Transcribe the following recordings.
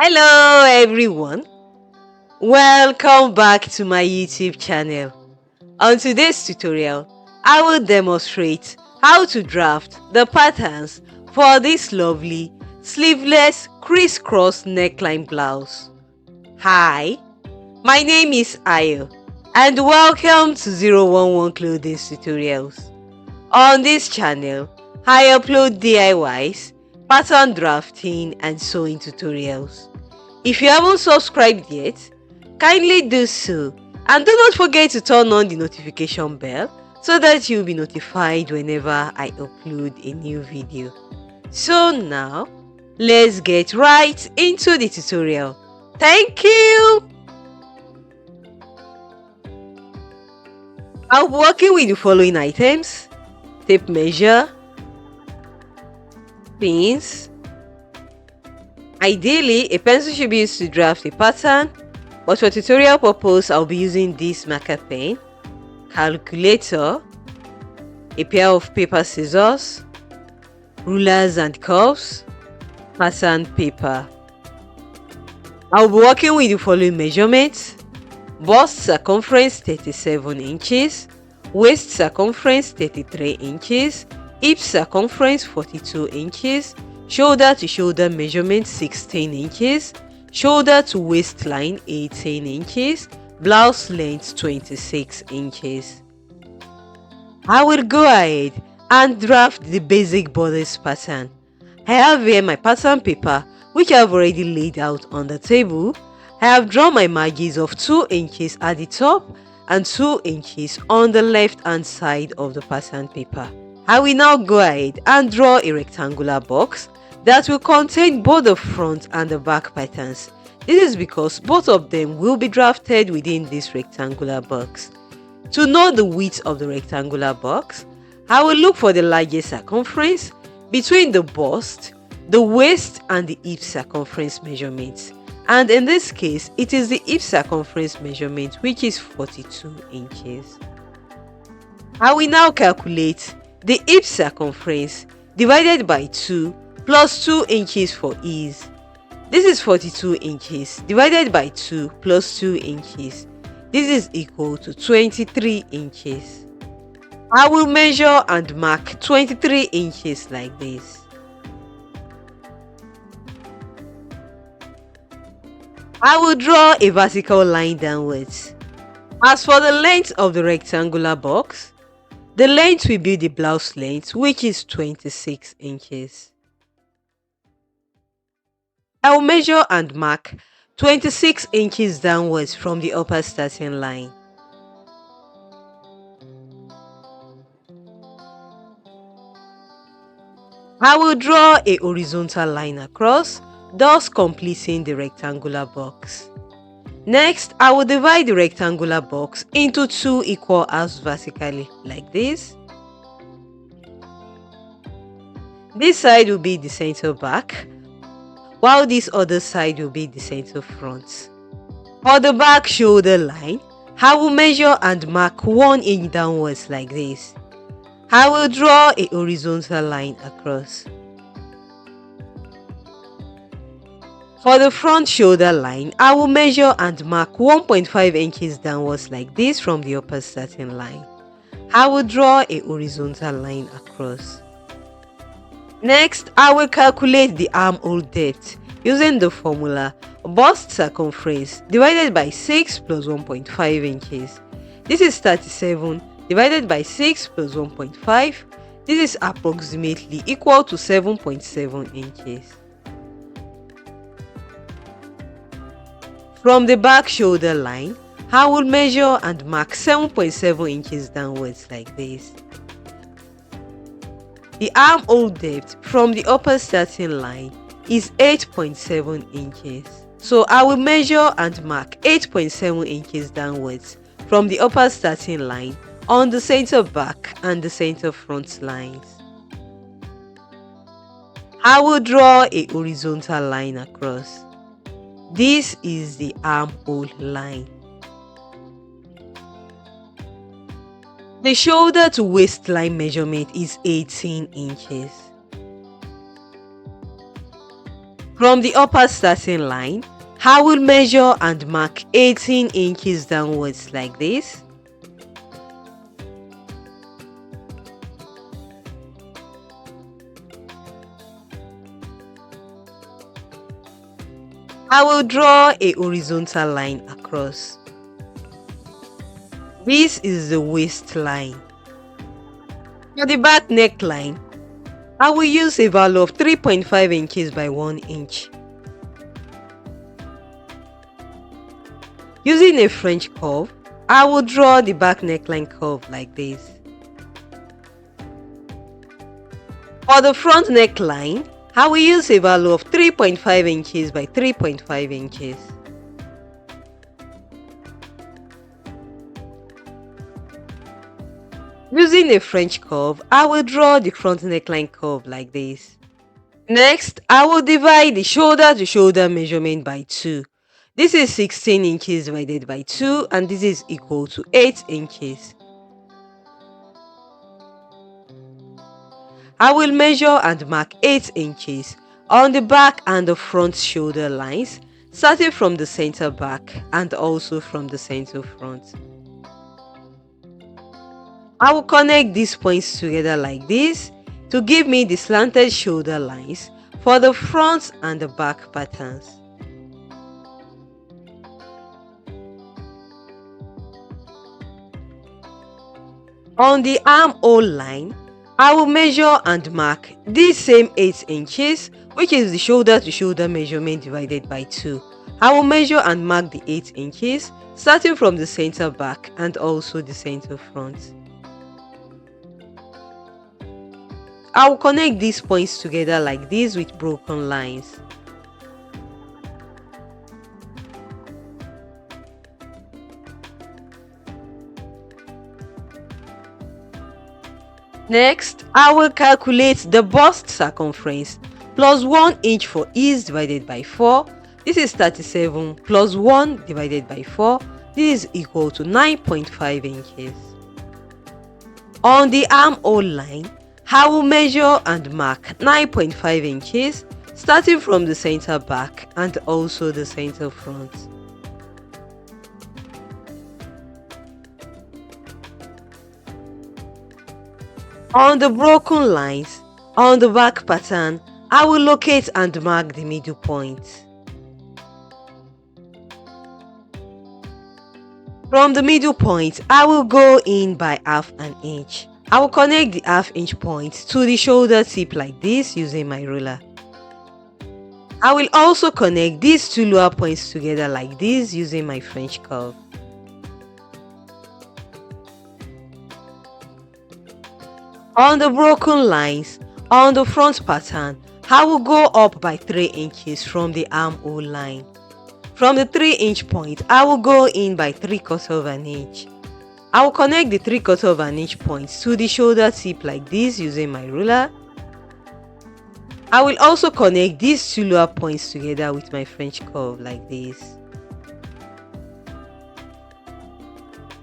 Hello everyone, welcome back to my YouTube channel. On today's tutorial, I will demonstrate how to draft the patterns for this lovely sleeveless crisscross neckline blouse. Hi, my name is Ayo and welcome to 011 Clothings Tutorials. On this channel, I upload DIYs, pattern drafting and sewing tutorials. If you haven't subscribed yet, kindly do so and do not forget to turn on the notification bell so that you'll be notified whenever I upload a new video. So now, let's get right into the tutorial. Thank you! I'll be working with the following items: tape measure, pins. Ideally, a pencil should be used to draft a pattern, but for tutorial purpose, I'll be using this marker pen, calculator, a pair of paper scissors, rulers and curves, pattern paper. I'll be working with the following measurements: bust circumference 37 inches, waist circumference 33 inches, hip circumference 42 inches, shoulder to shoulder measurement 16 inches, shoulder to waistline 18 inches, blouse length 26 inches. I will go ahead and draft the basic bodice pattern. I have here my pattern paper, which I have already laid out on the table. I have drawn my margins of 2 inches at the top and 2 inches on the left hand side of the pattern paper. I will now go ahead and draw a rectangular box that will contain both the front and the back patterns. This is because both of them will be drafted within this rectangular box. To know the width of the rectangular box, I will look for the largest circumference between the bust, the waist and the hip circumference measurements. And in this case, it is the hip circumference measurement, which is 42 inches. I will now calculate the hip circumference divided by 2 plus 2 inches for ease. This is 42 inches divided by 2 plus 2 inches. This is equal to 23 inches. I will measure and mark 23 inches like this. I will draw a vertical line downwards. As for the length of the rectangular box, the length will be the blouse length, which is 26 inches. I will measure and mark 26 inches downwards from the upper starting line. I will draw a horizontal line across, thus completing the rectangular box. Next, I will divide the rectangular box into 2 equal halves vertically, like this. This side will be the center back, while this other side will be the center front. For the back shoulder line, I will measure and mark 1 inch downwards like this. I will draw a horizontal line across. For the front shoulder line, I will measure and mark 1.5 inches downwards like this from the upper starting line. I will draw a horizontal line across. Next, I will calculate the armhole depth using the formula bust circumference divided by 6 plus 1.5 inches. This is 37 divided by 6 plus 1.5. This is approximately equal to 7.7 inches. From the back shoulder line, I will measure and mark 7.7 inches downwards like this. The armhole depth from the upper starting line is 8.7 inches. So I will measure and mark 8.7 inches downwards from the upper starting line on the center back and the center front lines. I will draw a horizontal line across. This is the armhole line. The shoulder to waistline measurement is 18 inches. From the upper starting line, I will measure and mark 18 inches downwards like this. I will draw a horizontal line across. This is the waistline. For the back neckline, I will use a value of 3.5 inches by 1 inch. Using a French curve, I will draw the back neckline curve like this. For the front neckline, I will use a value of 3.5 inches by 3.5 inches. Using a French curve, I will draw the front neckline curve like this. Next, I will divide the shoulder to shoulder measurement by 2. This is 16 inches divided by 2 and this is equal to 8 inches. I will measure and mark 8 inches on the back and the front shoulder lines, starting from the center back and also from the center front. I will connect these points together like this to give me the slanted shoulder lines for the front and the back patterns. On the armhole line, I will measure and mark this same 8 inches, which is the shoulder to shoulder measurement divided by 2. I will measure and mark the 8 inches, starting from the center back and also the center front. I will connect these points together like this with broken lines. Next, I will calculate the bust circumference plus 1 inch for ease divided by 4. This is 37 plus 1 divided by 4. This is equal to 9.5 inches. On the armhole line, I will measure and mark 9.5 inches, starting from the center back and also the center front. On the broken lines, on the back pattern, I will locate and mark the middle point. From the middle point, I will go in by half an inch. I will connect the half-inch point to the shoulder tip like this using my ruler. I will also connect these two lower points together like this using my French curve. On the broken lines, on the front pattern, I will go up by 3 inches from the armhole line. From the 3-inch point, I will go in by 3/4 of an inch. I will connect the 3/4 of an inch points to the shoulder tip like this using my ruler. I will also connect these two lower points together with my French curve like this.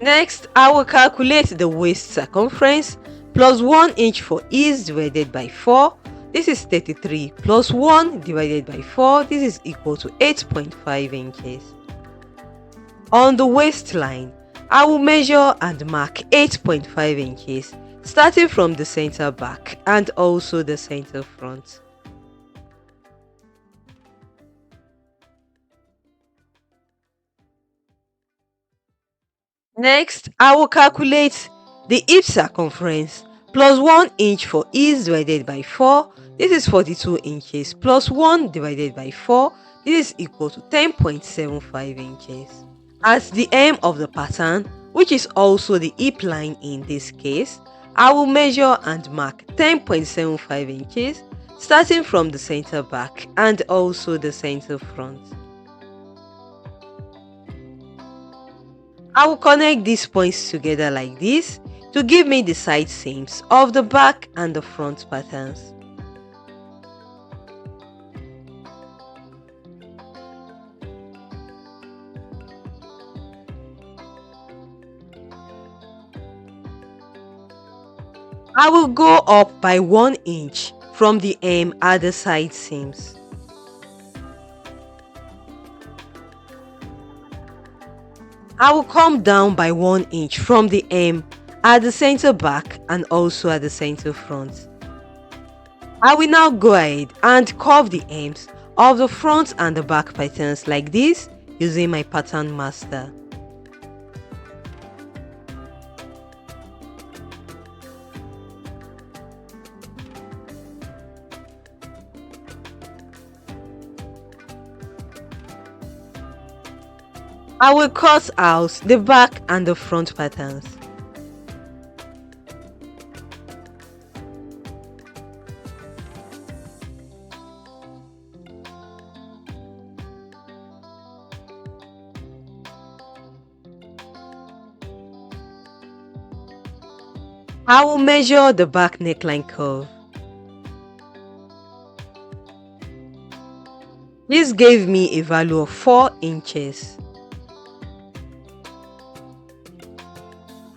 Next, I will calculate the waist circumference plus 1 inch for ease divided by 4. This is 33 plus 1 divided by 4. This is equal to 8.5 inches. On the waistline, I will measure and mark 8.5 inches, starting from the center back and also the center front. Next, I will calculate the hip circumference plus 1 inch for ease divided by 4. This is 42 inches plus 1 divided by 4. This is equal to 10.75 inches. At the hem of the pattern, which is also the hip line in this case, I will measure and mark 10.75 inches, starting from the center back and also the center front. I will connect these points together like this to give me the side seams of the back and the front patterns. I will go up by 1 inch from the hem at the side seams. I will come down by 1 inch from the hem at the center back and also at the center front. I will now go ahead and curve the hems of the front and the back patterns like this using my pattern master. I will cut out the back and the front patterns. I will measure the back neckline curve. This gave me a value of 4 inches.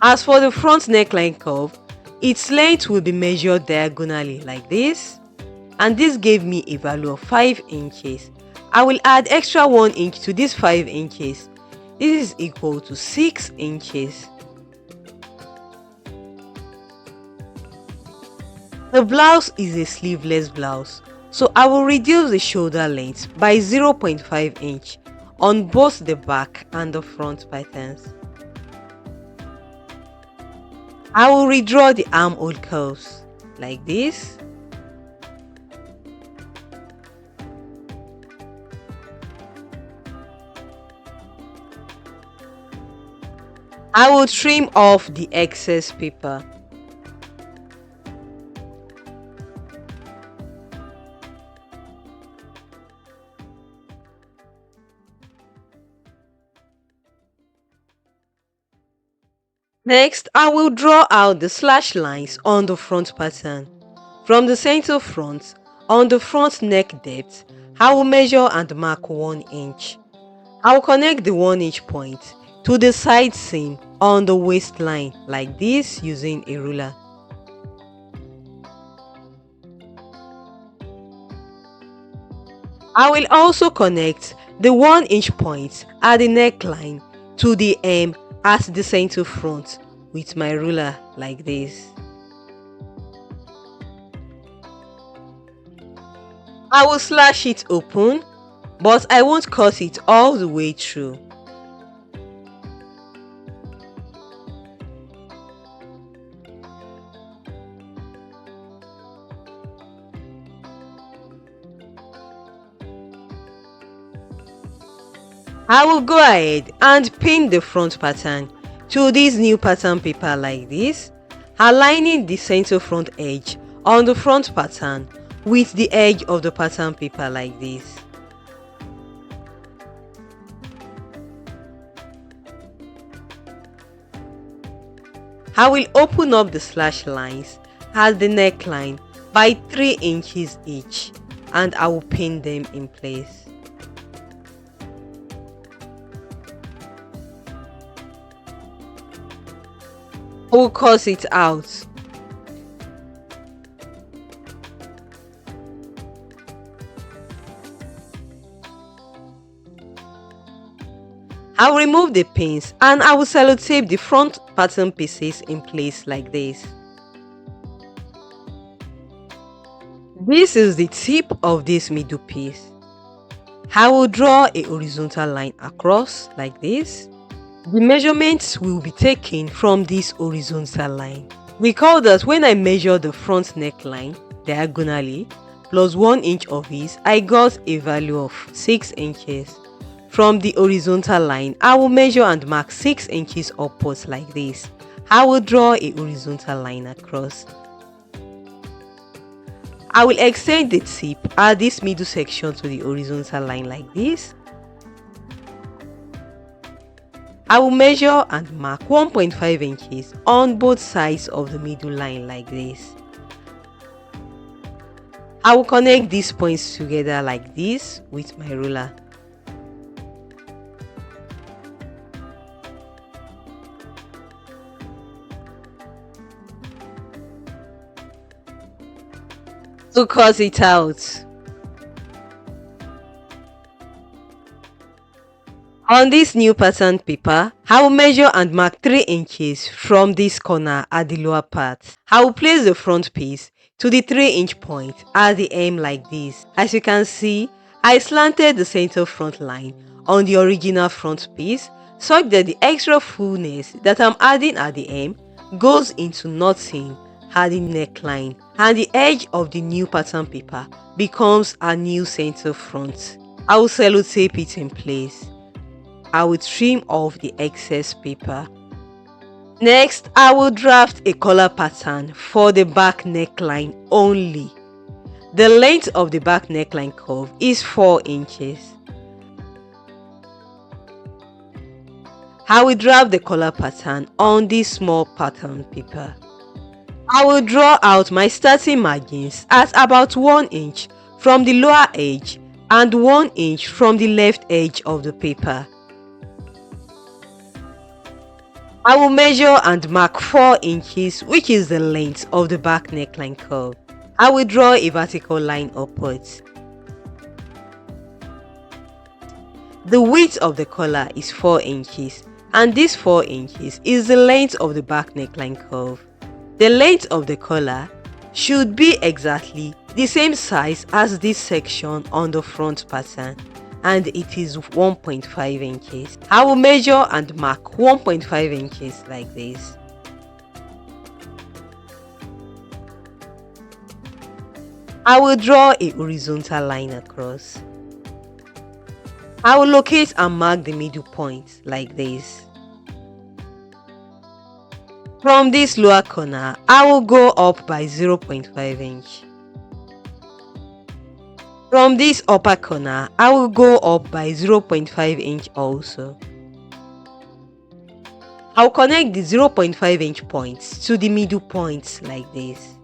As for the front neckline curve, its length will be measured diagonally like this, and this gave me a value of 5 inches. I will add extra 1 inch to this 5 inches. This is equal to 6 inches. The blouse is a sleeveless blouse, so I will reduce the shoulder length by 0.5 inch on both the back and the front patterns. I will redraw the armhole curves like this. I will trim off the excess paper. Next, I will draw out the slash lines on the front pattern. From the center front, on the front neck depth, I will measure and mark 1 inch. I will connect the 1 inch point to the side seam on the waistline like this using a ruler. I will also connect the 1 inch point at the neckline to the hem at the center front with my ruler like this. I will slash it open, but I won't cut it all the way through. I will go ahead and pin the front pattern to this new pattern paper like this, aligning the center front edge on the front pattern with the edge of the pattern paper like this. I will open up the slash lines at the neckline by 3 inches each, and I will pin them in place. I will cut it out. I will remove the pins and I will sellotape the front pattern pieces in place like this. This is the tip of this middle piece. I will draw a horizontal line across like this. The measurements will be taken from this horizontal line. Recall that when I measured the front neckline diagonally plus 1 inch of it, I got a value of 6 inches. From the horizontal line, I will measure and mark 6 inches upwards like this. I will draw a horizontal line across. I will extend the tip at this middle section to the horizontal line like this. I will measure and mark 1.5 inches on both sides of the middle line like this. I will connect these points together like this with my ruler. to cut it out. On this new pattern paper, I will measure and mark 3 inches from this corner at the lower part. I will place the front piece to the 3-inch point at the hem like this. As you can see, I slanted the center front line on the original front piece such that the extra fullness that I'm adding at the hem goes into knotting at the neckline, and the edge of the new pattern paper becomes a new center front. I will sellotape it in place. I will trim off the excess paper. Next, I will draft a collar pattern for the back neckline only. The length of the back neckline curve is 4 inches. I will draft the collar pattern on this small pattern paper. I will draw out my starting margins at about 1 inch from the lower edge and 1 inch from the left edge of the paper. I will measure and mark 4 inches, which is the length of the back neckline curve. I will draw a vertical line upwards. The width of the collar is 4 inches, and this 4 inches is the length of the back neckline curve. The length of the collar should be exactly the same size as this section on the front pattern, and it is 1.5 inches. I will measure and mark 1.5 inches like this. I will draw a horizontal line across. I will locate and mark the middle point like this. From this lower corner, I will go up by 0.5 inch. From this upper corner, I will go up by 0.5 inch also. I will connect the 0.5 inch points to the middle points like this.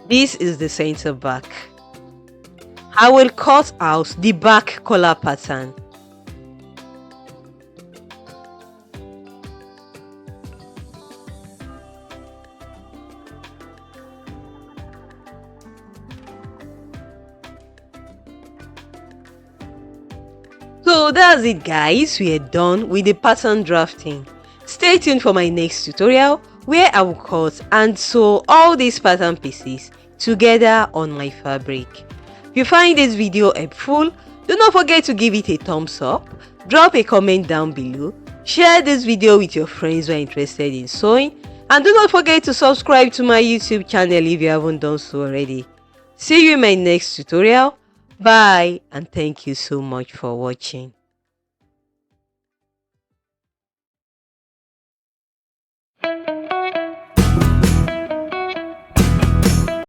This is the center back. I will cut out the back collar pattern. So that's it guys, we are done with the pattern drafting. Stay tuned for my next tutorial where I will cut and sew all these pattern pieces together on my fabric. If you find this video helpful, do not forget to give it a thumbs up, drop a comment down below, share this video with your friends who are interested in sewing, and do not forget to subscribe to my YouTube channel if you haven't done so already. See you in my next tutorial. Bye, and thank you so much for watching.